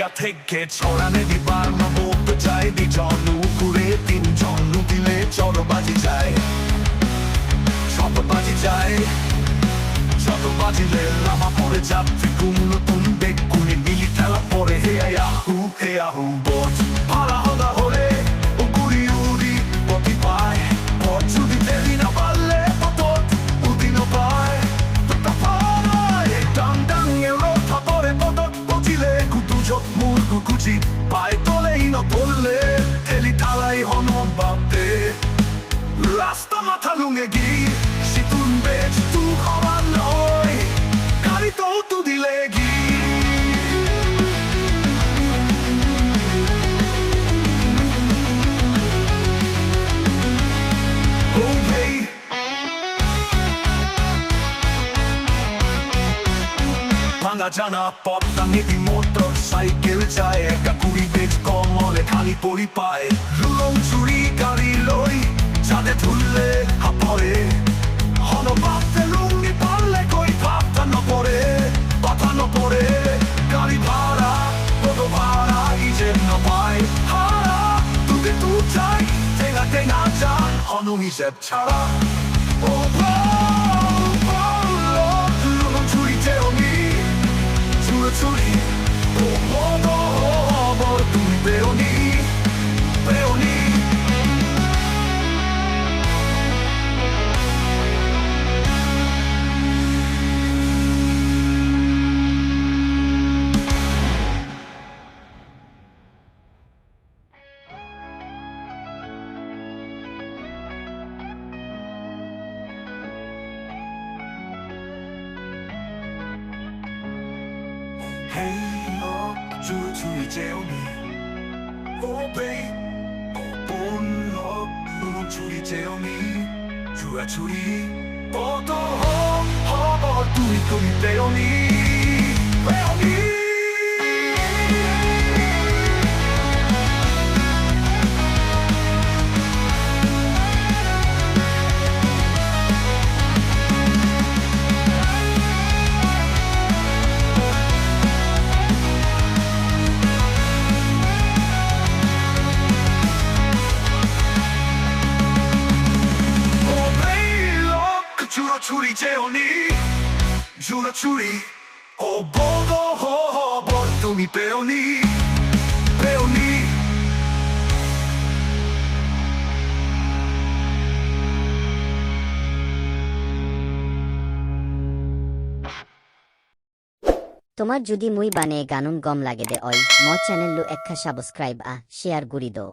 জায়গা থেকে ছড়ানে দিবার নবত যায় দিজন উপরে তিনজন দিলে চড় বাজি যায় সব বাজি যায় যত বাজিলে লামা পরে যাত্রী ঘুম নতুন বেগুনি মিলি খেলা পরে হে আহু বট ভাড়া হদা হলে ও গুড়ি উড়ি পতি পায় পর যদি দেরি না পারলে পতত উদিন পায় তোটা পায় ডাং ডাং এলো থাপরে পতত পচিলে কুতু জত মুরগু কুচি পায় তোলেই ন বললে তেলি থালাই হন বাপতে রাস্তা মাথা লুঙে গি সিতুন বেচ তু খাওয়া নয় গাড়ি তো তু দিলে গি ভাঙা জানা পথটা নিবি মোটর সাইকেল যায় একা কুড়ি বেচ কমলে খালি পরি পায় লুলং চুরি গাড়ি লই চাঁদে ধুললে হাপরে হন বাপতে লুঙ্গি পারলে কই পাতানো পরে গাড়ি ভাড়া কত ভাড়া ইজে ন পায় হারা তুতে তু চাই টেঙা চান হন হিসেব ছাড়া ও লুলং চুরি যেওনি চুরি ও মন তুমি বেওনি Hey, oh, চুরি যেওনি ও বে ও বোন চুরি যেওনি চুরি কত হব তুমি বেওনি চুরি যেওনি চুরি ও বড় হব তুমি পেওনি তোমার যদি মুই বানে গানুন গম লাগে দে অই ম চ্যানেল একখা সাবস্ক্রাইব শেয়ার গুরি দো।